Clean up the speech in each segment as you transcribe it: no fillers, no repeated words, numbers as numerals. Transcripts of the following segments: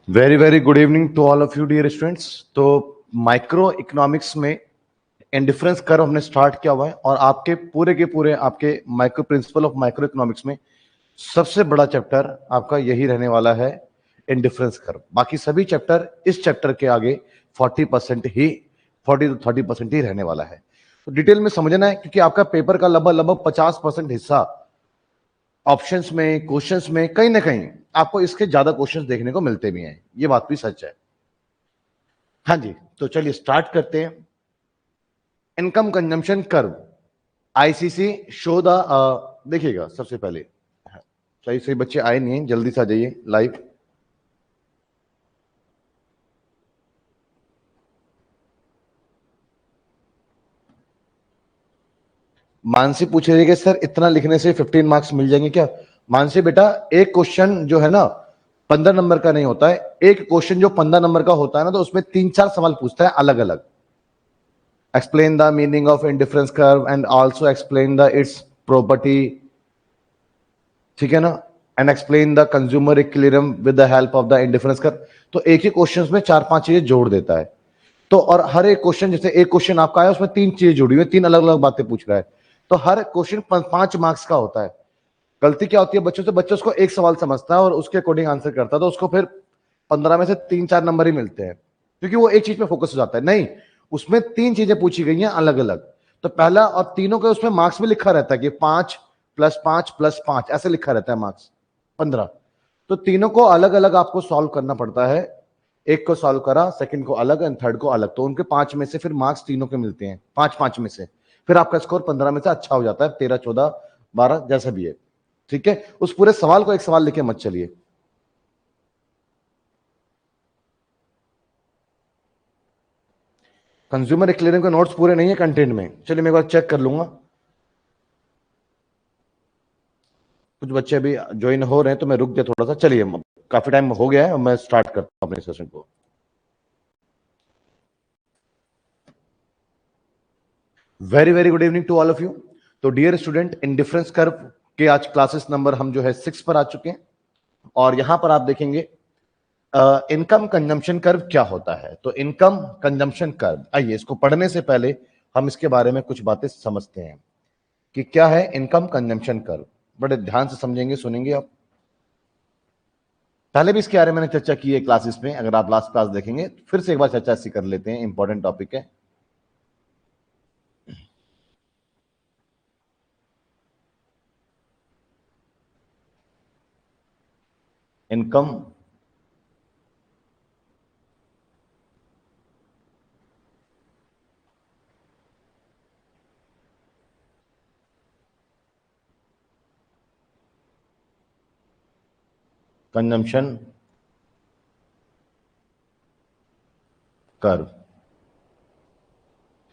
Very very good evening to all of you dear students. तो micro economics में indifference curve हमने start किया हुआ है और आपके पूरे के पूरे आपके micro principle of micro economics में सबसे बड़ा चैप्टर आपका यही रहने वाला है, इंडिफरेंस कर्व। बाकी सभी चैप्टर इस चैप्टर के आगे 40% ही 40 to 30% ही रहने वाला है। तो डिटेल में समझना है क्योंकि आपका पेपर का लगभग लगभग 50% हिस्सा ऑप्शंस में, क्वेश्चंस में कहीं ना कहीं आपको इसके ज्यादा क्वेश्चंस देखने को मिलते भी हैं। ये बात भी सच है। हाँ जी, तो चलिए स्टार्ट करते हैं। Income consumption curve, ICC show the, देखिएगा सबसे पहले। सही सही बच्चे आए नहीं हैं, जल्दी से आ जाइए लाइव। मानसी पूछ रही है कि सर इतना लिखने से 15 मार्क्स मिल जाएंगे क्या? मानसी बेटा, एक क्वेश्चन जो है ना 15 नंबर का नहीं होता है। एक क्वेश्चन जो 15 नंबर का होता है ना, तो उसमें 3-4 सवाल पूछता है अलग अलग। Explain the meaning of indifference curve and also explain the it's property, ठीक है ना, and explain the consumer equilibrium with the help of the indifference curve. तो एक ही क्वेश्चन में 4-5 चीजें जोड़ देता है। तो और हर एक क्वेश्चन, जैसे एक क्वेश्चन आपका है उसमें 3 चीजें जुड़ी हुई, 3 अलग अलग बातें पूछ रहा है, तो हर क्वेश्चन 5 मार्क्स का होता है। गलती क्या होती है बच्चों से, बच्चों उसको एक सवाल समझता है और उसके अकॉर्डिंग आंसर करता है, तो उसको फिर 15 में से 3-4 नंबर ही मिलते हैं क्योंकि वो एक चीज पे फोकस हो जाता है। नहीं, उसमें 3 चीजें पूछी गई हैं अलग अलग। तो पहला और तीनों के उसमें मार्क्स भी लिखा रहता है कि 5+5+5 ऐसे लिखा रहता है मार्क्स 15। तो तीनों को अलग अलग आपको सॉल्व करना पड़ता है। एक को सॉल्व करा, सेकंड को अलग एंड थर्ड को अलग, तो उनके 5 में से फिर मार्क्स तीनों के मिलते हैं, 5-5 में से। फिर आपका स्कोर 15 में से अच्छा हो जाता है, 13, 14, 12 जैसा भी है। ठीक है, उस पूरे सवाल को एक सवाल लिखे मत चलिए। कंज्यूमर क्लियरिंग के नोट्स पूरे नहीं है कंटेंट में, चलिए मैं एक बार चेक कर लूंगा। कुछ बच्चे अभी ज्वाइन हो रहे हैं तो मैं रुक गया थोड़ा सा। चलिए, काफी टाइम हो गया है और मैं स्टार्ट करता हूं अपने सेशन को। Very very good evening to all of you. तो dear student, indifference curve के आज क्लासेस नंबर हम जो है 6 पर आ चुके हैं और यहां पर आप देखेंगे इनकम कंजम्पशन कर्व क्या होता है। तो इनकम कंजम्पशन कर्व, आइए इसको पढ़ने से पहले हम इसके बारे में कुछ बातें समझते हैं कि क्या है इनकम कंजम्पशन कर्व। बड़े ध्यान से समझेंगे, सुनेंगे आप। पहले भी इसके बारे में मैंने चर्चा की है क्लासेस में, अगर आप लास्ट क्लास देखेंगे फिर से एक बार चर्चा ऐसी कर लेते हैं, इंपॉर्टेंट टॉपिक है। इनकम कंजम्पशन कर्व,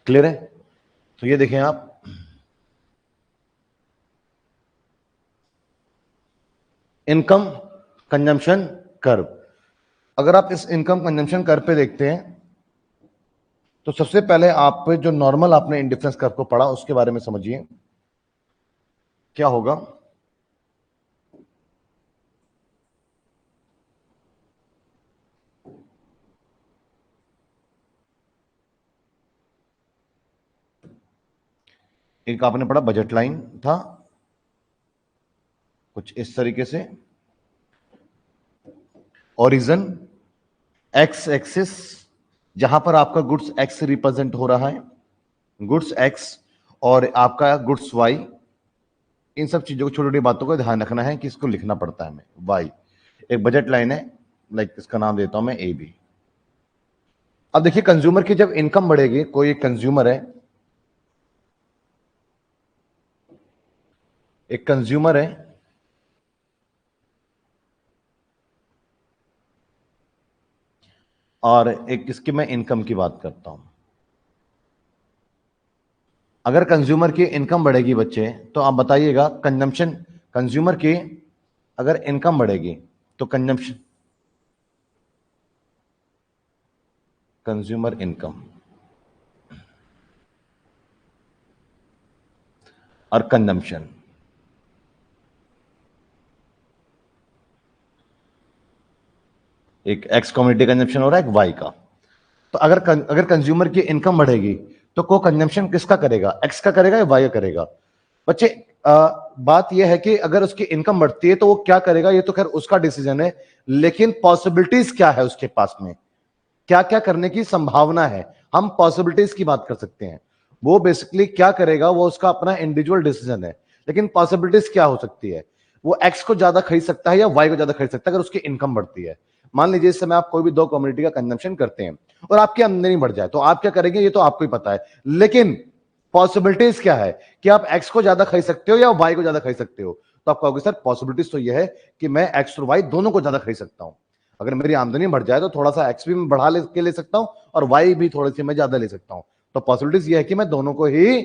क्लियर है? तो ये देखें आप, इनकम कंजम्पशन कर्व। अगर आप इस इनकम कंजम्पशन कर्व पे देखते हैं तो सबसे पहले आप जो नॉर्मल आपने इंडिफरेंस कर्व को पढ़ा उसके बारे में समझिए क्या होगा। एक आपने पढ़ा बजट लाइन था कुछ इस तरीके से, ओरिजन एक्स एक्सिस, जहां पर आपका गुड्स एक्स रिप्रेजेंट हो रहा है, गुड्स एक्स, और आपका गुड्स वाई। इन सब चीजों को, छोटी छोटी बातों का ध्यान रखना है कि इसको लिखना पड़ता है हमें। वाई एक बजट लाइन है, लाइक इसका नाम देता हूं मैं ए बी। अब देखिए कंज्यूमर की जब इनकम बढ़ेगी, कोई एक कंज्यूमर है, एक कंज्यूमर है और एक इसकी मैं इनकम की बात करता हूं। अगर कंज्यूमर की इनकम बढ़ेगी बच्चे, तो आप बताइएगा कंजम्पशन, कंज्यूमर की अगर इनकम बढ़ेगी तो कंजम्पशन, कंज्यूमर इनकम और कंजम्पशन, एक एक्स कम्युनिटी कंजम्पशन हो रहा है, एक वाई का। तो अगर कंज्यूमर की इनकम बढ़ेगी तो को कंजम्पशन किसका करेगा, एक्स का करेगा या वाई का करेगा? बच्चे बात यह है कि अगर उसकी इनकम बढ़ती है तो वो क्या करेगा, ये तो खैर उसका डिसीजन है, लेकिन पॉसिबिलिटीज क्या है उसके पास में, क्या क्या करने की संभावना है, हम पॉसिबिलिटीज की बात कर सकते हैं। वो बेसिकली क्या करेगा वो उसका अपना इंडिविजुअल डिसीजन है, लेकिन पॉसिबिलिटीज क्या हो सकती है, वो एक्स को ज्यादा खरीद सकता है या वाई को ज्यादा खरीद सकता है अगर उसकी इनकम बढ़ती है। मान लीजिए इस समय आप कोई भी दो कम्युनिटी का कंजम्पशन करते हैं और आपकी आमदनी बढ़ जाए तो आप क्या करेंगे ये तो आपको ही पता है, लेकिन पॉसिबिलिटीज क्या है कि आप एक्स को ज्यादा खरीद सकते हो या वाई को ज्यादा खरीद सकते हो। तो आप कहोगे सर पॉसिबिलिटीज तो यह है कि मैं एक्स और वाई दोनों को ज्यादा खरीद सकता हूं। अगर मेरी आमदनी बढ़ जाए तो थोड़ा सा एक्स भी मैं बढ़ा ले सकता हूं और वाई भी थोड़ी सी मैं ज्यादा ले सकता हूं। तो पॉसिबिलिटीज ये है कि मैं दोनों को ही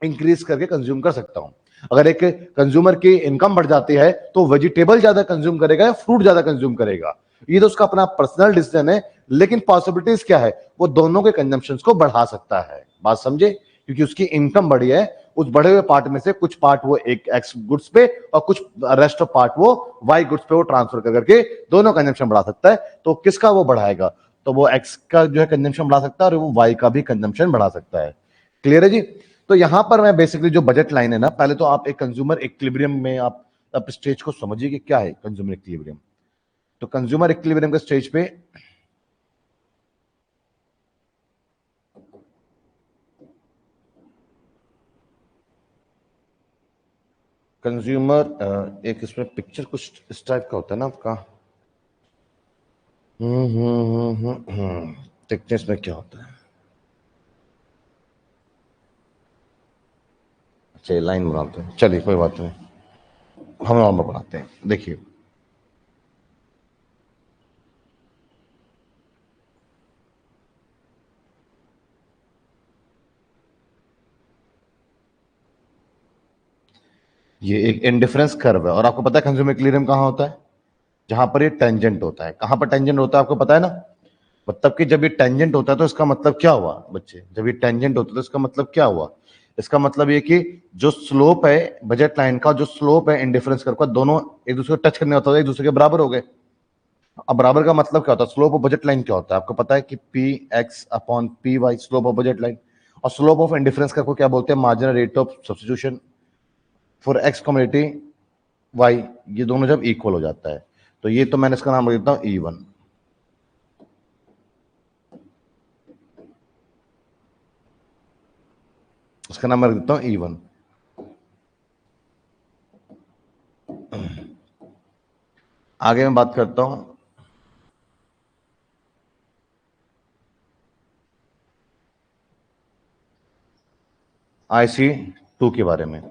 इंक्रीज करके कंज्यूम कर सकता हूं। अगर एक कंज्यूमर की इनकम बढ़ जाती है तो वेजिटेबल ज्यादा कंज्यूम करेगा या फ्रूट ज्यादा कंज्यूम करेगा, ये तो उसका अपना पर्सनल डिसीजन है, लेकिन पॉसिबिलिटीज क्या है, वो दोनों के कंजम्पशन को बढ़ा सकता है। बात समझे? क्योंकि उसकी इनकम बढ़ी है, उस बढ़े हुए पार्ट में से कुछ पार्ट वो एक एक्स गुड्स पे और कुछ रेस्ट ऑफ पार्ट वो वाई गुड्स पे वो ट्रांसफर करके दोनों कंजम्पशन बढ़ा सकता है। तो किसका वो बढ़ाएगा, तो वो एक्स का जो है कंजम्पशन बढ़ा सकता है और वो वाई का भी कंजम्पशन बढ़ा सकता है। क्लियर है जी? तो यहां पर मैं बेसिकली जो बजट लाइन है ना, पहले तो आप एक कंज्यूमर इक्विलिब्रियम में आप स्टेज को समझिए कि क्या है कंज्यूमर इक्विलिब्रियम। तो कंज्यूमर इक्विलिब्रियम के स्टेज पे कंज्यूमर एक इसमें पिक्चर कुछ इस टाइप का होता है ना आपका। थिकनेस में क्या होता है, अच्छा लाइन बनाते हैं, चलिए कोई बात नहीं, हम नॉर्मल बनाते हैं। देखिए ये एक इंडिफरेंस कर्व है और आपको पता है कंज्यूमर इक्विलिब्रियम कहां होता है, जहां पर ये टेंजेंट होता है। कहां पर टेंजेंट होता है आपको पता है ना, मतलब कि जब ये टेंजेंट होता है तो इसका मतलब क्या हुआ बच्चे, जब ये टेंजेंट होता है तो इसका मतलब क्या हुआ, इसका मतलब ये कि जो स्लोप है बजट लाइन का, जो स्लोप है इंडिफरेंस कर्व का, दोनों एक दूसरे को टच करने होता है, एक दूसरे के बराबर हो गए। अब बराबर का मतलब क्या होता है, स्लोप ऑफ बजट लाइन क्या होता है आपको पता है कि P X upon P Y slope of budget line, और स्लोप ऑफ इंडिफरेंस कर्व को क्या बोलते हैं, marginal rate of substitution for X community Y, ये दोनों जब इक्वल हो जाता है। तो ये तो मैंने इसका नाम रख देता हूं E1, इसका नाम रख देता हूं E1। आगे मैं बात करता हूं IC2 के बारे में।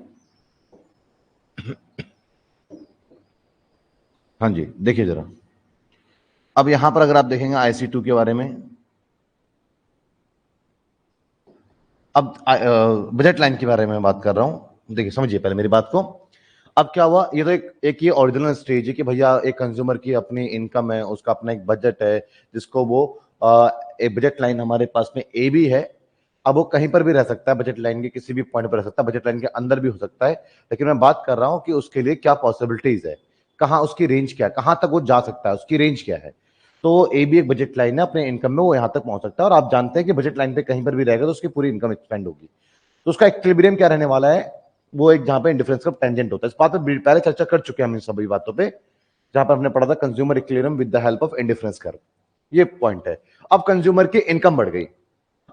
हाँ जी देखिए जरा, अब यहां पर अगर आप देखेंगे IC2 के बारे में, अब बजट लाइन के बारे में बात कर रहा हूं, देखिए समझिए पहले मेरी बात को। अब क्या हुआ, ये तो एक ये ओरिजिनल स्टेज है कि भैया एक कंज्यूमर की अपनी इनकम है, उसका अपना एक बजट है, जिसको वो एक बजट लाइन हमारे पास में ए भी है। अब वो कहीं पर भी रह सकता है, बजट लाइन के किसी भी पॉइंट पर रह सकता है, बजट लाइन के अंदर भी हो सकता है, लेकिन मैं बात कर रहा हूं कि उसके लिए क्या पॉसिबिलिटीज है, कहाँ उसकी रेंज क्या है, कहाँ तक वो जा सकता है, उसकी रेंज क्या है। तो ए भी एक बजट लाइन है, अपने इनकम में वो यहां तक पहुंच सकता है, और आप जानते हैं कि बजट लाइन पे कहीं पर भी रहेगा तो उसकी पूरी इनकम एक्सपेंड होगी। तो उसका इक्विलिब्रियम क्या रहने वाला है, वो एक जहां पे इंडिफरेंस का टेंजेंट होता है। इस बात पे पहले चर्चा कर चुके हैं हम इन सभी बातों पे, जहां पर हमने पढ़ा था consumer equilibrium with the help of indifference curve, ये पॉइंट है। अब कंज्यूमर की इनकम बढ़ गई,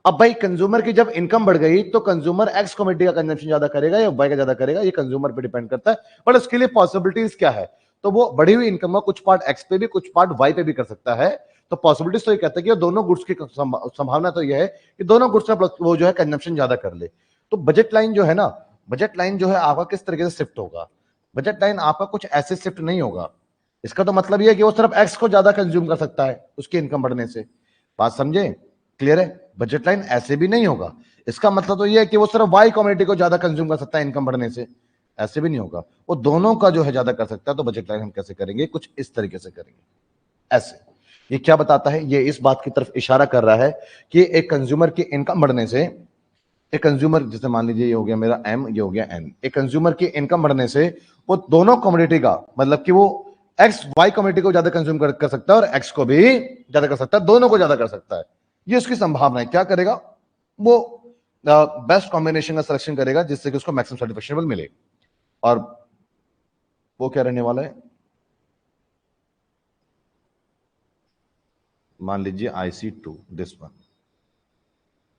अब भाई कंज्यूमर की जब इनकम बढ़ गई तो कंज्यूमर एक्स कम्युनिटी का कंजम्पशन ज्यादा करेगा या वाई का ज्यादा करेगा, ये कंज्यूमर पे डिपेंड करता है। बट उसके लिए पॉसिबिलिटीज क्या है, तो वो बढ़ी हुई इनकम का कुछ पार्ट एक्स पे भी कुछ पार्ट वाई पे भी कर सकता है। तो पॉसिबिलिटीज तो ये कहता है कि दोनों गुड्स की संभावना तो यह है कि दोनों गुड्स में वो जो है कंजम्पशन ज्यादा कर ले। तो बजट लाइन जो है ना, बजट लाइन जो है आपका किस तरीके से शिफ्ट होगा, बजट लाइन आपका कुछ ऐसे शिफ्ट नहीं होगा। इसका तो मतलब यह है कि वो सिर्फ एक्स को ज्यादा कंज्यूम कर सकता है उसकी इनकम बढ़ने से। बात समझे? क्लियर है? बजट लाइन ऐसे भी नहीं होगा, इसका मतलब तो यह है कि वो सिर्फ वाई कम्युनिटी को ज्यादा कंज्यूम कर सकता है इनकम बढ़ने से, ऐसे भी नहीं होगा, वो दोनों का जो है ज्यादा कर सकता है। तो बजट लाइन हम कैसे करेंगे, कुछ इस तरीके से करेंगे ऐसे। ये क्या बताता है, ये इस बात की तरफ इशारा कर रहा है कि एक कंज्यूमर की इनकम बढ़ने से, एक कंज्यूमर जैसे मान लीजिए ये हो गया मेरा एम, ये हो गया एन, एक कंज्यूमर की इनकम बढ़ने से वो दोनों कम्युनिटी का मतलब कि वो एक्स वाई कम्युनिटी को ज्यादा कंज्यूम कर सकता है और एक्स को भी ज्यादा कर सकता है, दोनों को ज्यादा कर सकता है। ये उसकी संभावना है। क्या करेगा वो? बेस्ट कॉम्बिनेशन का सिलेक्शन करेगा जिससे कि उसको मैक्सिमम सेटिस्फेक्शन मिले। और वो क्या रहने वाला है, मान लीजिए IC2 this one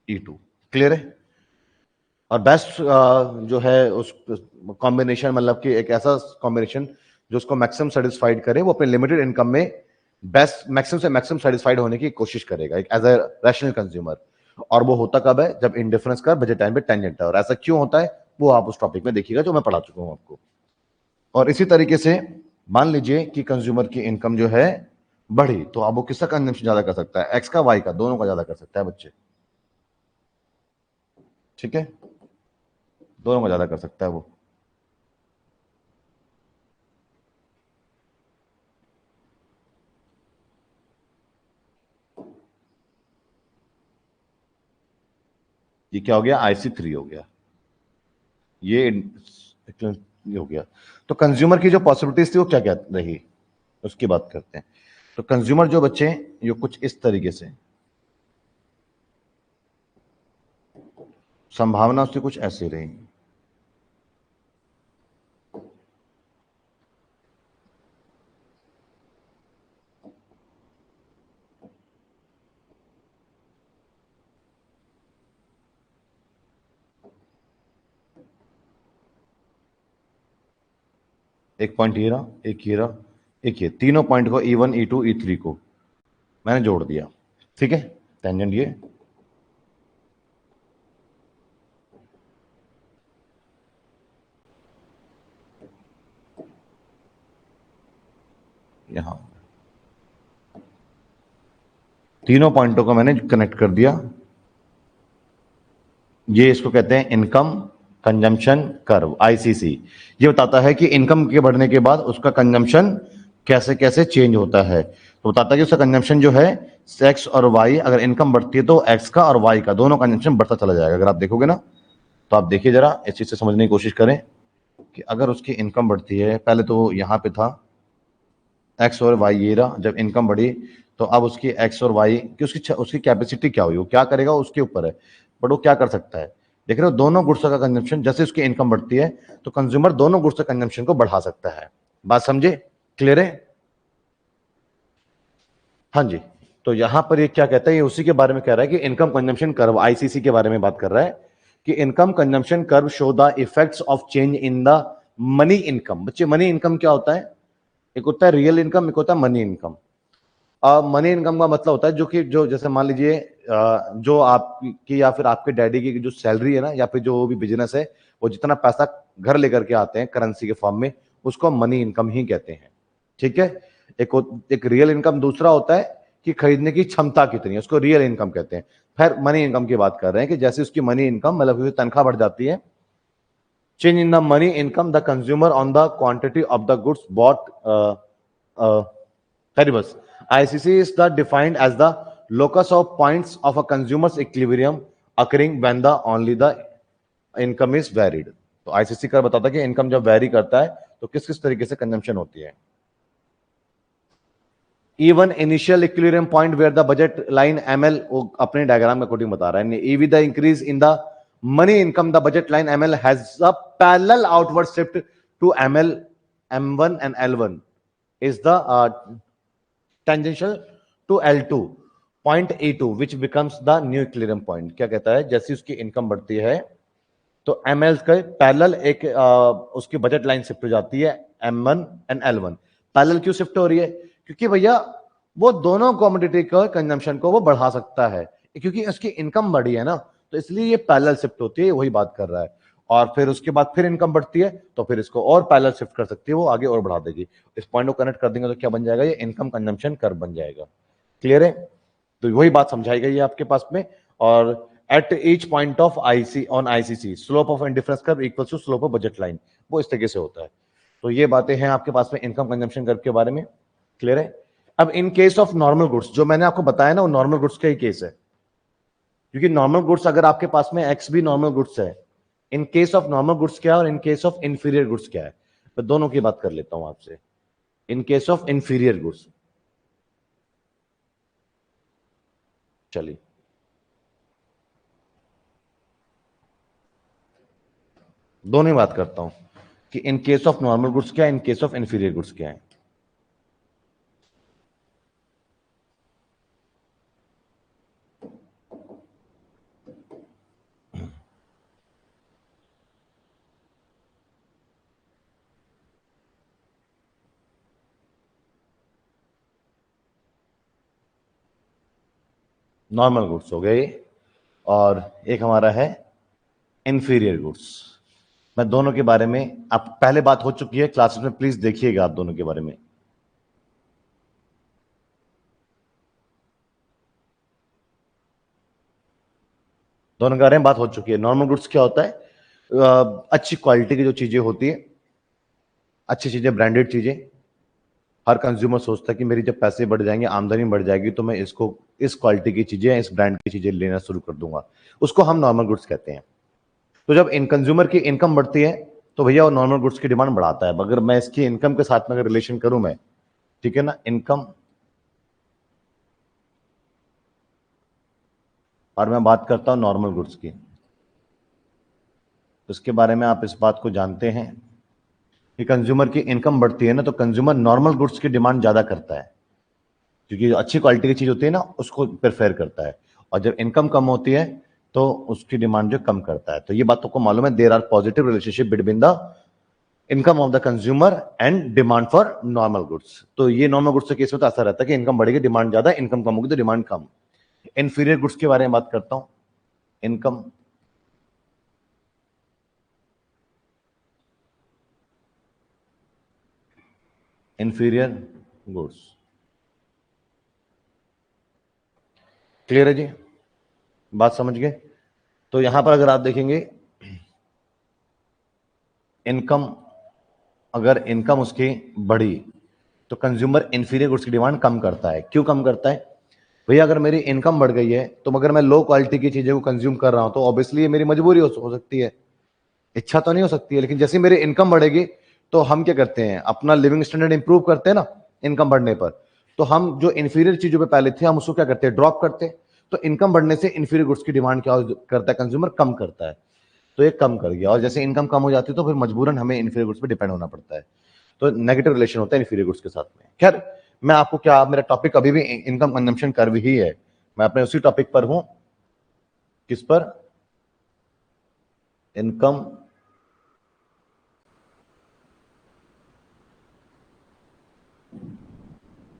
E2। Clear है? और बेस्ट जो है उस कॉम्बिनेशन, मतलब कि एक ऐसा कॉम्बिनेशन जो उसको मैक्सिमम सेटिस्फाइड करे, वो अपने लिमिटेड इनकम में बेस्ट मैक्सिमम से मैक्सिमम सेटिस्फाइड होने की कोशिश करेगा एक एज ए रैशनल कंज्यूमर। और वो होता कब है? जब इंडिफरेंस का बजट टाइम पे टेंजेंट है। और ऐसा क्यों होता है वो आप उस टॉपिक में देखिएगा जो मैं पढ़ा चुका हूं आपको। और इसी तरीके से मान लीजिए कि कंज्यूमर की इनकम जो है बढ़ी, तो अब वो किसका कंजम्पशन ज्यादा कर सकता है? एक्स का, वाई का, दोनों का ज्यादा कर सकता है बच्चे। ठीक है, दोनों का ज्यादा कर सकता है वो। ये क्या हो गया? IC3 हो गया, ये हो गया। तो कंज्यूमर की जो पॉसिबिलिटीज थी वो क्या क्या रही, उसकी बात करते हैं। तो कंज्यूमर जो बच्चे ये कुछ इस तरीके से, संभावना उसकी कुछ ऐसी रही। एक पॉइंट ये रहा, एक ये रहा, एक ये, तीनों पॉइंट को E1 E2 E3 को मैंने जोड़ दिया। ठीक है, टेंजेंट ये, यहां तीनों पॉइंटों को मैंने कनेक्ट कर दिया। ये इसको कहते हैं इनकम कंजम्पशन कर्व, ICC। ये बताता है कि इनकम के बढ़ने के बाद उसका कंजम्पशन कैसे कैसे चेंज होता है। तो बताता है कि उसका कंजम्पशन जो है एक्स और वाई, अगर इनकम बढ़ती है तो एक्स का और वाई का दोनों कंजम्पशन बढ़ता चला जाएगा। अगर आप देखोगे ना, तो आप देखिए जरा, इस चीज से समझने की कोशिश करें कि अगर उसकी इनकम बढ़ती है, पहले तो यहां पे था एक्स और वाई, ये रहा, जब इनकम बढ़ी तो अब उसकी एक्स और वाई की उसकी कैपेसिटी क्या हुई, वो क्या करेगा उसके ऊपर है। बट वो क्या कर सकता है, देख रहे हो, दोनों गुड्स का कंजम्पशन, जैसे उसकी इनकम बढ़ती है तो कंज्यूमर दोनों गुड्स का कंजम्पशन को बढ़ा सकता है। बात समझे? क्लियर है? हाँ जी। तो यहां पर ये क्या कहता है, ये उसी के बारे में कह रहा है कि इनकम कंजम्पशन कर्व, ICC के बारे में बात कर रहा है कि income consumption curve show the effects of change in the money income. बच्चे, मनी इनकम क्या होता है? एक होता है रियल इनकम, एक होता है मनी इनकम। मनी इनकम का मतलब होता है जो कि जो जैसे मान लीजिए जो आपकी या फिर आपके डैडी की जो सैलरी है ना, या फिर जो भी बिजनेस है, वो जितना पैसा घर लेकर के आते हैं करेंसी के फॉर्म में, उसको मनी इनकम ही कहते हैं। ठीक है, एक रियल इनकम दूसरा होता है कि खरीदने की क्षमता कितनी है, उसको रियल इनकम कहते हैं। फिर मनी इनकम की बात कर रहे हैं कि जैसे उसकी मनी इनकम, मतलब तनख्वाह बढ़ जाती है, change in the money income the consumer on the quantity of the goods bought Caribus. ICC is the defined as the locus of points of a consumer's equilibrium occurring when the only the income is varied. तो ICC का बताता है कि income जब very करता है तो किस किस तरीके से कंजम्पशन होती है। E1 initial equilibrium point where the budget line ML, वो अपने डायग्राम का कोडिंग बता रहा है। E with the increase in the money income the budget line ML has a parallel outward shift to ML M1 and L1 is the tangential to L2 point E2 which becomes the new equilibrium point। क्या कहता है, जैसी उसकी income बढ़ती है तो ML के parallel एक उसकी बजट लाइन शिफ्ट हो जाती है M1 एंड L1। पैरेलल क्यों शिफ्ट हो रही है? क्योंकि भैया वो दोनों कमोडिटी का कंजम्पशन को वो बढ़ा सकता है, क्योंकि उसकी इनकम बढ़ी है ना, तो इसलिए ये पैरेलल शिफ्ट होती है, वही बात कर रहा है। और फिर उसके बाद फिर इनकम बढ़ती है तो फिर इसको और पैरेलल शिफ्ट कर सकती है, वो आगे और बढ़ा देगी। इस पॉइंट को कनेक्ट कर देंगे तो क्या बन जाएगा, ये इनकम कंजम्पशन कर्व बन जाएगा। क्लियर है? तो वही बात समझाई गई है आपके पास में। और at each point of IC on ICC slope of indifference curve equals to slope of budget line, वो इस तरीके से होता है। तो ये बातें हैं आपके पास में इनकम कंजम्पशन कर्व के बारे में। क्लियर है? अब in case of normal goods, जो मैंने आपको बताया ना, वो नॉर्मल गुड्स का ही केस है, क्योंकि नॉर्मल गुड्स अगर आपके पास में एक्स भी नॉर्मल गुड्स है, in case of normal goods क्या है और in case of inferior goods क्या है, मैं दोनों की बात कर लेता हूं आपसे। In case of inferior goods, चलिए दोनों ही बात करता हूं कि in case of normal goods क्या है, in case of inferior goods क्या है। नॉर्मल गुड्स हो गए और एक हमारा है इंफीरियर गुड्स। मैं दोनों के बारे में, आप पहले बात हो चुकी है क्लासेस में, प्लीज देखिएगा आप दोनों के बारे में। दोनों के बारे में बात हो चुकी है। नॉर्मल गुड्स क्या होता है, अच्छी क्वालिटी की जो चीजें होती है, अच्छी चीजें, ब्रांडेड चीजें। हर कंज्यूमर सोचता है कि मेरी जब पैसे बढ़ जाएंगे, आमदनी बढ़ जाएगी, तो मैं इसको, इस क्वालिटी की चीजें, इस ब्रांड की चीजें लेना शुरू कर दूंगा। उसको हम नॉर्मल गुड्स कहते हैं। तो जब इन कंज्यूमर की इनकम बढ़ती है तो भैया वो नॉर्मल गुड्स की डिमांड बढ़ाता है। अगर मैं इसकी इनकम के साथ में अगर रिलेशन करूं मैं, ठीक है ना, इनकम, और मैं बात करता हूं नॉर्मल गुड्स की, तो इसके बारे में आप इस बात को जानते हैं कि कंज्यूमर की इनकम बढ़ती है ना, तो कंज्यूमर नॉर्मल गुड्स की डिमांड ज्यादा करता है, क्योंकि अच्छी क्वालिटी की चीज होती है ना, उसको प्रेफर करता है। और जब इनकम कम होती है तो उसकी डिमांड जो कम करता है। तो ये बात को मालूम है, there are positive relationship between the income of the consumer and demand for normal goods. तो ये नॉर्मल गुड्स के केस में तो ऐसा रहता है कि इनकम बढ़ेगी, डिमांड ज्यादा, इनकम कम होगी तो डिमांड कम। इंफीरियर गुड्स के बारे में बात करता हूं, इनकम, इंफीरियर गुड्स, क्लियर है जी, बात समझ गए। तो यहां पर अगर आप देखेंगे, इनकम, अगर इनकम उसकी बढ़ी तो कंज्यूमर इंफीरियर गुड्स की डिमांड कम करता है। क्यों कम करता है भैया? अगर मेरी इनकम बढ़ गई है तो अगर मैं लो क्वालिटी की चीजें को कंज्यूम कर रहा हूं तो ऑब्वियसली ये मेरी मजबूरी हो सकती है, इच्छा तो नहीं हो सकती है। लेकिन जैसे मेरी इनकम बढ़ेगी तो हम क्या करते हैं, अपना लिविंग स्टैंडर्ड इंप्रूव करते हैं ना इनकम बढ़ने पर। तो हम जो इंफीरियर चीजों पे पहले थे हम उसको क्या करते हैं, ड्रॉप करते हैं। तो इनकम बढ़ने से इंफीरियर गुड्स की डिमांड क्या करता है, कंज्यूमर कम करता है। तो ये कम कर गया, और जैसे इनकम कम हो जाती है तो फिर मजबूरन हमें इंफीरियर गुड्स पे डिपेंड होना पड़ता है। तो नेगेटिव रिलेशन होता है इंफीरियर गुड्स के साथ में। खैर, मैं आपको क्या, मेरा टॉपिक अभी भी इनकम कंजम्पशन कर्व ही है, मैं अपने उसी टॉपिक पर हूं। किस पर? Income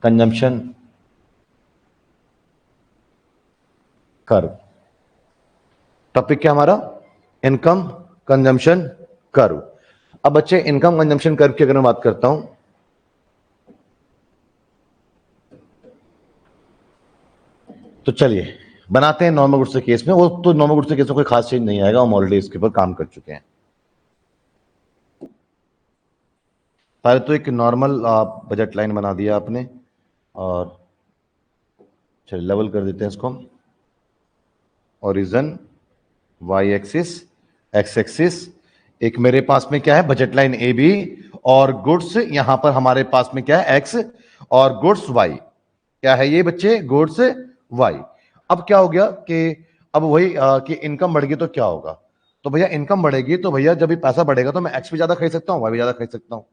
consumption curve. टॉपिक क्या हमारा? Income consumption curve. अब बच्चे, इनकम कंजम्पशन कर्व की अगर मैं बात करता हूं, तो चलिए बनाते हैं नॉर्मल गुड्स के केस में। वो तो नॉर्मल गुड्स के केस में कोई खास चीज नहीं आएगा, हम ऑलरेडी इसके ऊपर काम कर चुके हैं। पहले तो एक नॉर्मल बजट लाइन बना दिया आपने, और चलिए लेवल कर देते हैं इसको। Origin Y axis, X axis, एक मेरे पास में क्या है, बजट लाइन ए बी, और गुड्स यहां पर हमारे पास में क्या है, एक्स, और गुड्स वाई। क्या है ये बच्चे? Goods Y. अब क्या हो गया कि अब वही कि इनकम बढ़ गई तो क्या होगा? तो भैया इनकम बढ़ेगी तो भैया जब भी पैसा बढ़ेगा तो मैं एक्स भी ज्यादा खरीद सकता हूं, वाई भी ज्यादा खरीद सकता हूं।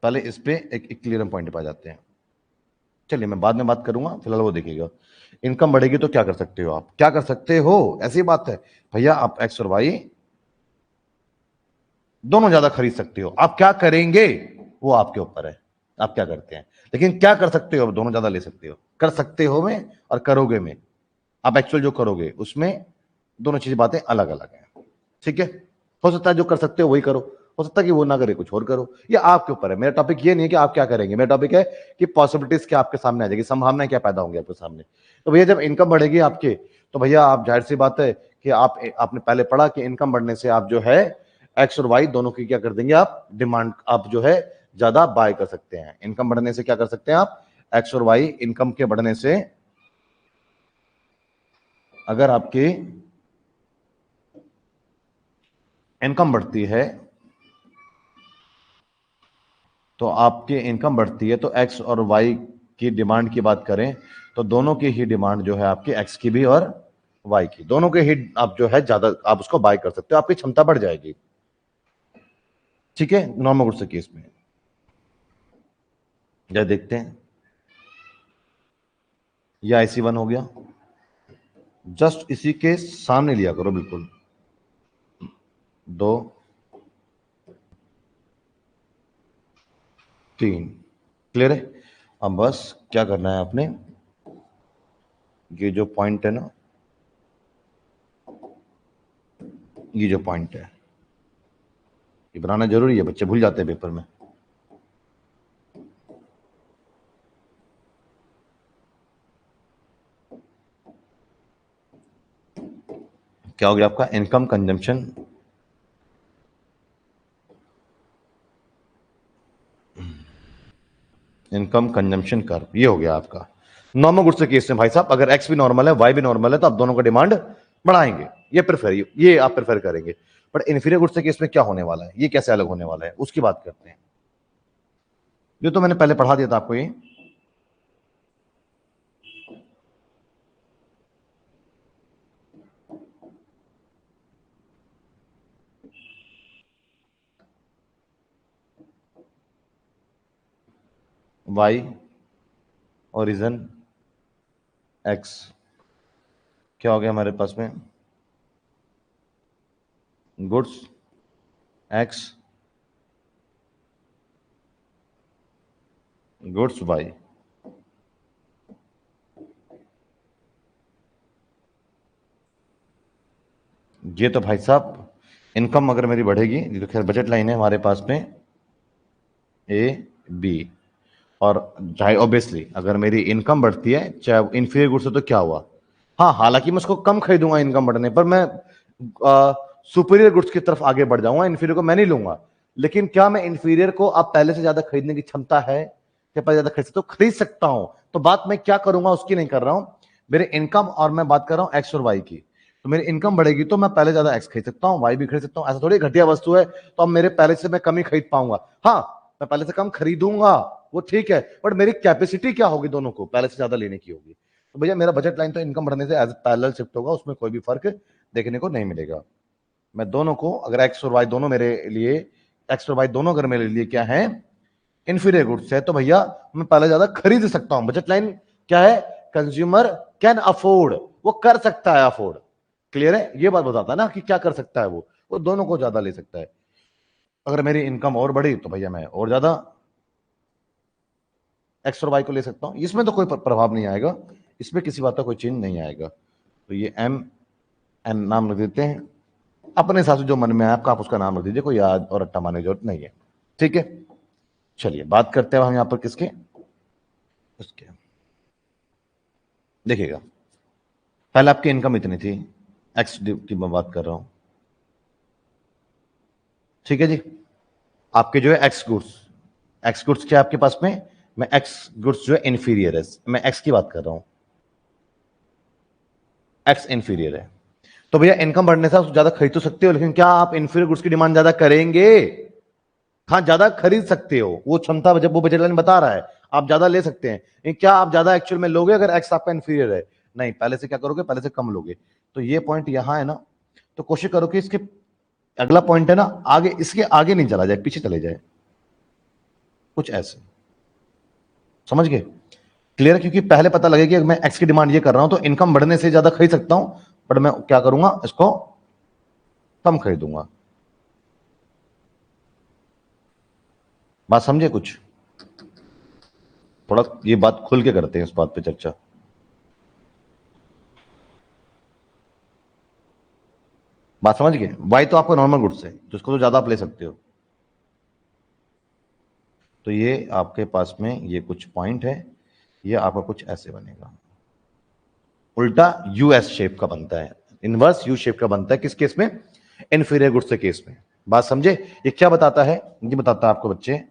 पहले इस पे एक क्लियर पॉइंट पे आ जाते हैं। चलिए मैं बाद में बात करूंगा, फिलहाल वो देखिएगा। इनकम बढ़ेगी तो क्या कर सकते हो? आप क्या कर सकते हो, ऐसी बात है भैया, आप एक्स और वाई दोनों ज्यादा खरीद सकते हो। आप क्या करेंगे वो आपके ऊपर है, आप क्या करते हैं। लेकिन क्या कर सकते हो, आप दोनों ज्यादा ले सकते हो, कर सकते हो में और करोगे में, आप एक्चुअल जो करोगे उसमें दोनों चीज, बातें अलग अलग हैं। ठीक है, हो सकता है जो कर सकते हो वही करो, हो सकता है कि वो ना करे कुछ और करो, ये आपके ऊपर है। मेरा टॉपिक ये नहीं है कि आप क्या करेंगे, मेरा टॉपिक है कि पॉसिबिलिटीज क्या आपके सामने आ जाएगी, संभावनाएं क्या पैदा होंगी आपके सामने। तो भैया जब इनकम बढ़ेगी आपके, तो भैया आप, जाहिर सी बात है कि आपने पहले पढ़ा कि इनकम बढ़ने से आप जो है एक्स और वाई दोनों की क्या कर देंगे, आप डिमांड, आप जो है ज्यादा बाय कर सकते हैं। इनकम बढ़ने से क्या कर सकते हैं आप, एक्स और वाई, इनकम के बढ़ने से अगर आपकी इनकम बढ़ती है तो आपकी इनकम बढ़ती है तो एक्स और वाई की डिमांड की बात करें तो दोनों की ही डिमांड जो है आपकी एक्स की भी और वाई की, दोनों के ही आप जो है ज्यादा आप उसको बाय कर सकते हो, आपकी क्षमता बढ़ जाएगी। ठीक है, नॉर्मल गुड्स के केस में या देखते हैं, या IC1 हो गया, जस्ट इसी के सामने लिया करो, बिल्कुल 2 3 क्लियर है। अब बस क्या करना है आपने, ये जो पॉइंट है ना, ये जो पॉइंट है ये बनाना जरूरी है, बच्चे भूल जाते हैं पेपर में। क्या हो गया आपका income consumption, income consumption curve, ये हो गया आपका नॉर्मल गुड्स के केस में। भाई साहब अगर एक्स भी नॉर्मल है वाई भी नॉर्मल है तो आप दोनों का डिमांड बढ़ाएंगे, ये आप प्रेफर करेंगे। बट इन्फीरियर गुड्स के केस में क्या होने वाला है, ये कैसे अलग होने वाला है उसकी बात करते हैं। ये तो मैंने पहले पढ़ा दिया था आपको, ये वाई ओरिजन एक्स, क्या हो गया हमारे पास में, गुड्स एक्स गुड्स वाई। ये तो भाई साहब इनकम अगर मेरी बढ़ेगी, ये तो खैर बजट लाइन है हमारे पास में, ए बी, और चाहे ऑब्वियसली अगर मेरी इनकम बढ़ती है चाहे इन्फीरियर गुड्स है तो क्या हुआ, हाँ हालांकि मैं उसको कम खरीदूंगा इनकम बढ़ने पर, मैं सुपीरियर गुड्स की तरफ आगे बढ़ जाऊंगा, इन्फीरियर को मैं नहीं लूंगा। लेकिन क्या मैं इन्फीरियर को अब पहले से ज्यादा खरीदने की क्षमता है, क्या पहले ज्यादा खरीद सकता हूँ, खरीद सकता हूं। तो बात मैं क्या करूंगा उसकी नहीं कर रहा हूं, मेरे इनकम और मैं बात कर रहा हूं एक्स और वाई की। तो मेरी इनकम बढ़ेगी तो मैं पहले ज्यादा एक्स खरीद सकता हूँ, वाई भी खरीद सकता हूँ, ऐसा थोड़ी घटिया वस्तु है तो अब मेरे पहले से मैं कम ही खरीद पाऊंगा। हाँ मैं पहले से कम खरीदूंगा वो ठीक है, बट मेरी कैपेसिटी क्या होगी, दोनों को पहले से ज्यादा लेने की होगी। तो भैया मेरा बजट लाइन तो इनकम बढ़ने से एज पैरेलल शिफ्ट होगा, उसमें कोई भी फर्क देखने को नहीं मिलेगा। मैं दोनों को अगर एक्स और वाई दोनों मेरे लिए, एक्स और वाई दोनों अगर मेरे लिए क्या है इंफीरियर गुड्स है तो भैया मैं पहले ज्यादा खरीद सकता हूं। बजट लाइन क्या है, कंज्यूमर कैन अफोर्ड, वो कर सकता है अफोर्ड। क्लियर है, ये बात बताता है ना कि क्या कर सकता है वो दोनों को ज्यादा ले सकता है। अगर मेरी इनकम और बढ़ी तो भैया मैं और ज्यादा एक्स और वाई को ले सकता हूं, इसमें तो कोई प्रभाव नहीं आएगा, इसमें किसी बात का कोई चेंज नहीं आएगा। तो ये एम एन नाम रख देते हैं, अपने हिसाब से जो मन में आए आपका आप उसका नाम रख दीजिए, कोई याद और रट्टा मारने की जरूरत नहीं है। ठीक है, चलिए बात करते हैं हम यहां पर किसके, इसके देखिएगा, पहले आपकी इनकम इतनी थी, एक्स की मैं बात कर रहा हूं, ठीक है जी। आपके जो है एक्स गुड्स क्या है आपके पास में, मैं एक्स गुड्स जो है इन्फीरियर है, मैं एक्स की बात कर रहा हूं, एक्स इन्फीरियर है। तो भैया इनकम बढ़ने से आप ज्यादा खरीद तो सकते हो, लेकिन क्या आप इन्फीरियर गुड्स की डिमांड ज्यादा करेंगे, हाँ ज्यादा खरीद सकते हो, वो क्षमता जब वो बजट लाइन बता रहा है आप ज्यादा ले सकते हैं, लेकिन क्या आप ज्यादा एक्चुअल में लोगे अगर एक्स आपका इन्फीरियर है, नहीं, पहले से क्या करोगे, पहले से कम लोगे। तो ये पॉइंट यहां है ना, तो कोशिश करो कि इसके अगला पॉइंट है ना आगे, इसके आगे नहीं चला जाए, पीछे चले जाए, कुछ ऐसे, समझ गए, क्लियर है। क्योंकि पहले पता लगे कि मैं एक्स की डिमांड ये कर रहा हूं तो इनकम बढ़ने से ज्यादा खरीद सकता हूं, बट मैं क्या करूंगा, इसको कम खरीदूंगा। बात समझे कुछ, थोड़ा ये बात खुल के करते हैं इस बात पे चर्चा। बात समझ गए, वाई तो आपका नॉर्मल गुड्स है जिसको तो ज्यादा आप ले सकते हो। तो ये आपके पास में ये कुछ पॉइंट है, ये आपका कुछ ऐसे बनेगा, उल्टा यूएस शेप का बनता है, इनवर्स यू शेप का बनता है, किस केस में, इन्फीरियर गुड्स के केस में। बात समझे, ये क्या बताता है, ये बताता है आपको बच्चे,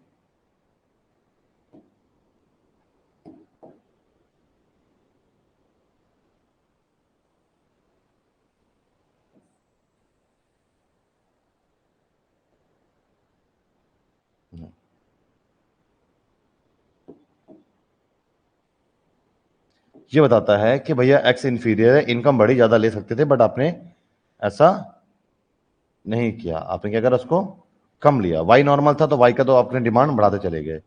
ये बताता है कि भैया एक्स इंफीरियर है, इनकम बड़ी ज्यादा ले सकते थे बट आपने ऐसा नहीं किया, आपने क्या करा, उसको कम लिया। वाई नॉर्मल था तो वाई का तो आपने डिमांड बढ़ाते चले गए।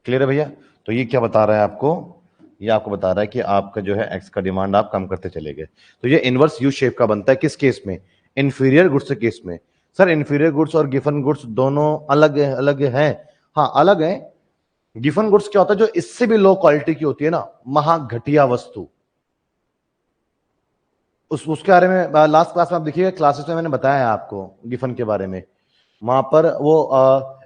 क्लियर है भैया? तो ये क्या बता रहा है आपको, ये आपको बता रहा है कि आपका जो है एक्स का डिमांड आप कम करते चले गए। तो ये इनवर्स यू शेप का बनता है किस केस में, इंफीरियर गुड्स के केस में। सर इंफीरियर गुड्स और गिफन गुड्स दोनों अलग है, अलग है? हाँ अलग है। गिफन गुड्स क्या होता है, जो इससे भी लो क्वालिटी की होती है ना, महा घटिया वस्तु, उसके बारे में लास्ट क्लास में आप देखिएगा, क्लासेस में मैंने बताया है आपको गिफन के बारे में। वहां पर वो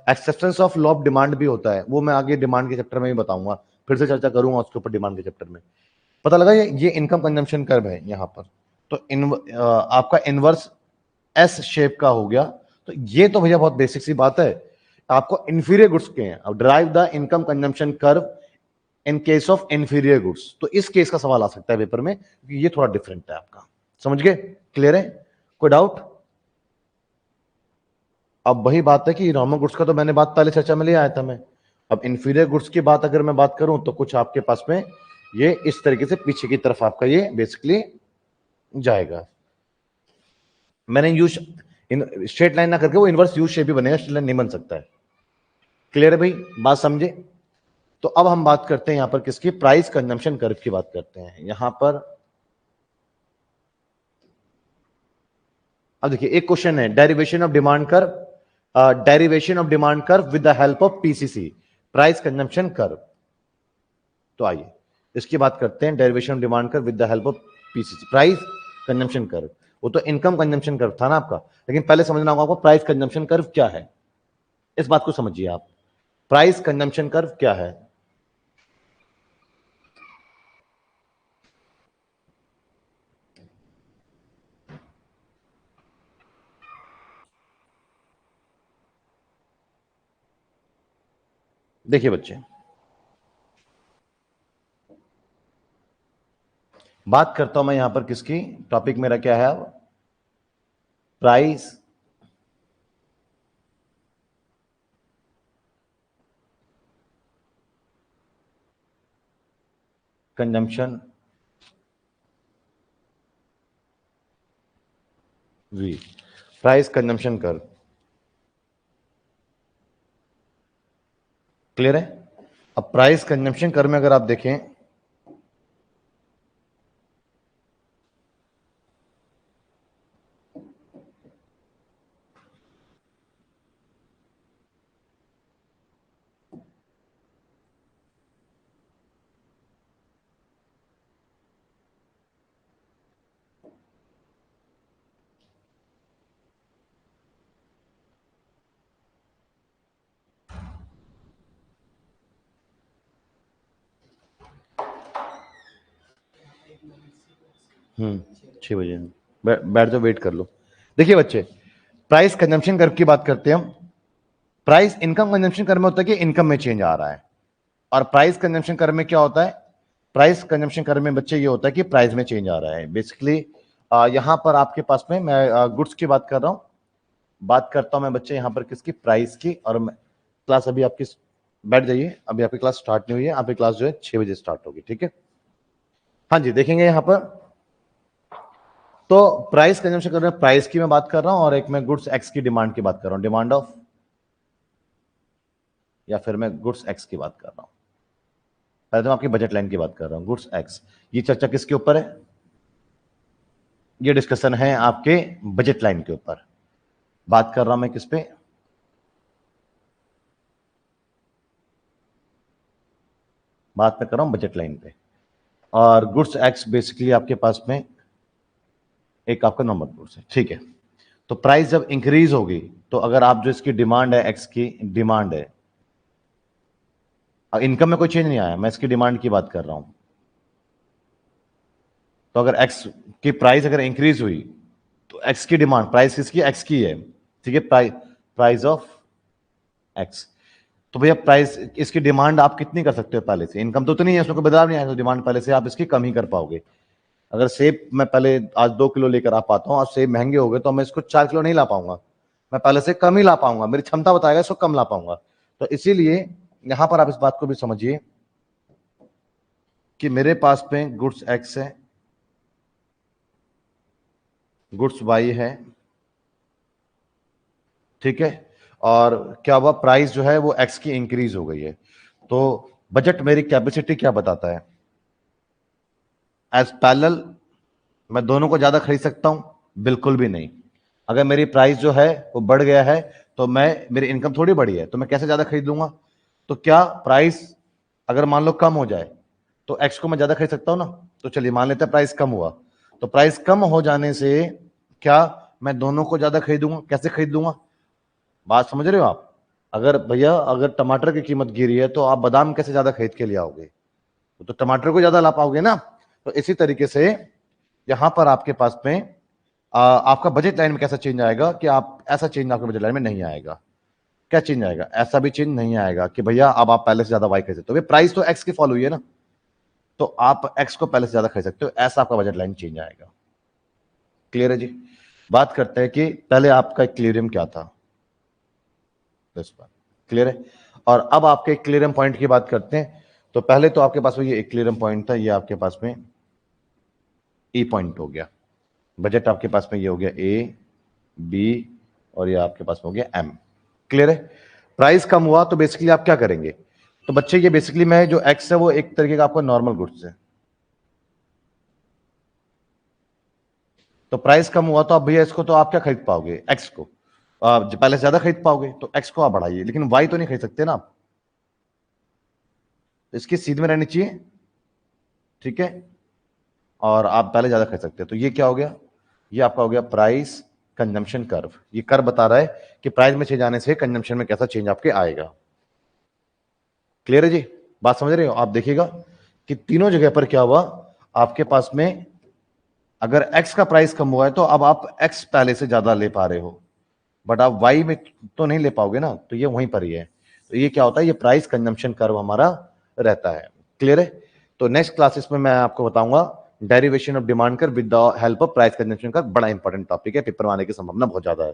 acceptance of law of demand भी होता है, वो मैं आगे डिमांड के चैप्टर में भी बताऊंगा, फिर से चर्चा करूंगा उसके ऊपर डिमांड के चैप्टर में। पता लगा ये इनकम कंजम्पशन कर्व है यहाँ पर। तो आपका इनवर्स एस शेप का हो गया। तो ये तो भैया बहुत बेसिक सी बात है, आपको इंफीरियर गुड्स के हैं, अब drive the income consumption curve in case of inferior goods, तो इस केस का सवाल आ सकता है पेपर में, क्योंकि ये थोड़ा डिफरेंट है आपका। समझ गए? क्लियर है? कोई डाउट? अब वही बात है कि नॉर्मल गुड्स का तो मैंने बात पहले चर्चा में ले आया था मैं। अब इंफीरियर गुड्स की बात अगर मैं बात करूं तो कुछ आपके पास में ये इस तरीके से पीछे की तरफ आपका ये बेसिकली जाएगा। मैंने यू स्ट्रेट लाइन ना करके वो इनवर्स यू शेप भी बनेगा, स्ट्रेट लाइन नहीं बन सकता है। क्लियर है भाई? बात समझे? तो अब हम बात करते हैं यहां पर किसकी, प्राइस कंजम्पशन कर्व की बात करते हैं यहां पर। अब देखिए एक क्वेश्चन है, derivation of demand curve, derivation of demand curve with the help of PCC, price consumption curve. तो आइए इसकी बात करते हैं, derivation of demand curve with the help of PCC, price consumption curve. वो तो इनकम कंजम्पशन कर्व था ना आपका, लेकिन पहले समझना होगा आपको प्राइस कंजम्पशन कर्व क्या है। इस बात को समझिए आप, प्राइस कंजम्पशन कर्व क्या है। देखिए बच्चे, बात करता हूं मैं यहां पर किसकी, टॉपिक मेरा क्या है अब, प्राइस कंजम्पशन वी, प्राइस कंजम्पशन कर्व। क्लियर है? अब प्राइस कंजम्पशन कर्व में अगर आप देखें, हम्म, 6 बजे बैठ जाओ, वेट कर लो। देखिए बच्चे, प्राइस कंजम्पशन कर्व की बात करते हैं हम। प्राइस इनकम कंजम्पशन कर्व में होता है कि इनकम में चेंज आ रहा है, और प्राइस कंजम्पशन कर्व में क्या होता है, प्राइस कंजम्पशन कर्व में बच्चे ये होता है कि प्राइस में चेंज आ रहा है। बेसिकली यहां पर आपके पास में मैं गुड्स की बात कर रहा हूं, बात करता हूं मैं बच्चे यहां पर किसकी, प्राइस की। और क्लास अभी आपकी, बैठ जाइए, अभी आपकी क्लास स्टार्ट नहीं हुई है, आपकी क्लास जो है 6 बजे स्टार्ट होगी, ठीक है? हाँ जी, देखेंगे यहां पर। तो प्राइस कंजम्पशन कर रहे हैं, प्राइस की मैं बात कर रहा हूं, और एक मैं गुड्स एक्स की डिमांड की बात कर रहा हूं, डिमांड ऑफ, या फिर मैं गुड्स एक्स की बात कर रहा हूं। पहले तो मैं आपकी बजट लाइन की बात कर रहा हूं, गुड्स एक्स। ये चर्चा किसके ऊपर है, ये डिस्कशन है आपके बजट लाइन के ऊपर। बात कर रहा हूं मैं किस पे, बात मैं कर रहा हूं बजट लाइन पे। और गुड्स एक्स बेसिकली आपके पास में एक आपका नॉर्मल गुड्स है, ठीक है? तो प्राइस जब इंक्रीज होगी, तो अगर आप जो इसकी डिमांड है, एक्स की डिमांड है, इनकम में कोई चेंज नहीं आया, मैं इसकी डिमांड की बात कर रहा हूं। तो अगर एक्स की प्राइस अगर इंक्रीज हुई, तो एक्स की डिमांड, प्राइस किसकी, एक्स की है, ठीक है? Price of x. तो भैया प्राइस, इसकी डिमांड आप कितनी कर सकते हो पहले से, इनकम तो उतनी है, उसमें कोई बदलाव नहीं आया, तो डिमांड पहले से आप इसकी कम ही कर पाओगे। अगर सेब मैं पहले आज 2 किलो लेकर आ पाता हूँ, आज सेब महंगे हो गए, तो मैं इसको 4 किलो नहीं ला पाऊंगा, मैं पहले से कम ही ला पाऊंगा, मेरी क्षमता बताएगा इसको कम ला पाऊंगा। तो इसीलिए यहां पर आप इस बात को भी समझिए कि मेरे पास में गुड्स एक्स है, गुड्स वाई है, ठीक है, और क्या हुआ, प्राइस जो है वो एक्स की इंक्रीज हो गई है। तो बजट मेरी कैपेसिटी क्या बताता है, एज पैरेलल मैं दोनों को ज्यादा खरीद सकता हूं, बिल्कुल भी नहीं। अगर मेरी प्राइस जो है वो बढ़ गया है तो मैं, मेरी इनकम थोड़ी बढ़ी है तो मैं कैसे ज्यादा खरीद लूंगा। तो क्या प्राइस अगर मान लो कम हो जाए तो एक्स को मैं ज्यादा खरीद सकता हूं ना। तो चलिए मान लेते हैं प्राइस कम हुआ, तो प्राइस कम हो जाने से क्या मैं दोनों को ज्यादा खरीदूंगा, कैसे खरीद लूंगा, बात समझ रहे हो आप। अगर भैया अगर टमाटर की कीमत गिरी है तो आप बादाम कैसे ज्यादा खरीद के ले आओगे, तो टमाटर को ज्यादा ला पाओगे ना। तो इसी तरीके से यहां पर आपके पास में आपका बजट लाइन में कैसा चेंज आएगा कि आप, ऐसा चेंज आपके बजट लाइन में नहीं आएगा। क्या चेंज आएगा, ऐसा भी चेंज नहीं आएगा कि भैया अब आप पहले से ज्यादा वाई खरीद सकते हो, प्राइस तो एक्स की फॉलो हुई है ना, तो आप एक्स को पहले से ज्यादा खरीद सकते हो, ऐसा आपका बजट लाइन चेंज आएगा। क्लियर है जी। बात करते हैं कि पहले आपका इक्विलिब्रियम क्या था, क्लियर है। और अब आपके इक्विलिब्रियम पॉइंट की बात करते हैं। तो पहले तो आपके पास में ये इक्विलिब्रियम पॉइंट था, ये आपके पास में ई पॉइंट हो गया, बजट आपके पास में ये हो गया ए बी और ये आपके पास में हो गया एम। क्लियर है। प्राइस कम हुआ तो बेसिकली आप क्या करेंगे, तो बच्चे ये बेसिकली में जो एक्स है वो एक तरीके का आपका नॉर्मल गुड्स है। तो प्राइस कम हुआ तो आप भैया इसको तो आप क्या खरीद पाओगे, एक्स को आप पहले से ज्यादा खरीद पाओगे, तो एक्स को आप बढ़ाइए, लेकिन वाई तो नहीं खरीद सकते ना आप, इसकी सीध में रहनी चाहिए, ठीक है, और आप पहले ज्यादा खरीद सकते हैं। तो ये क्या हो गया, ये आपका हो गया प्राइस कंजम्पशन कर्व। ये कर्व बता रहा है कि प्राइस में चेंज आने से कंजम्पशन में कैसा चेंज आपके आएगा। क्लियर है जी, बात समझ रहे हो आप। देखिएगा कि तीनों जगह पर क्या हुआ, आपके पास में अगर x का प्राइस कम हुआ है तो अब आप x पहले से ज्यादा ले पा रहे हो, बट आप y में तो नहीं ले पाओगे ना, तो ये वहीं पर ही है। तो ये क्या होता है, ये प्राइस कंजम्पशन कर्व हमारा रहता है। क्लियर है। तो नेक्स्ट क्लासेस में मैं आपको बताऊंगा derivation of demand curve with the help of price consumption curve. बड़ा इंपॉर्टेंट टॉपिक है, पेपर में आने की संभावना बहुत ज्यादा है।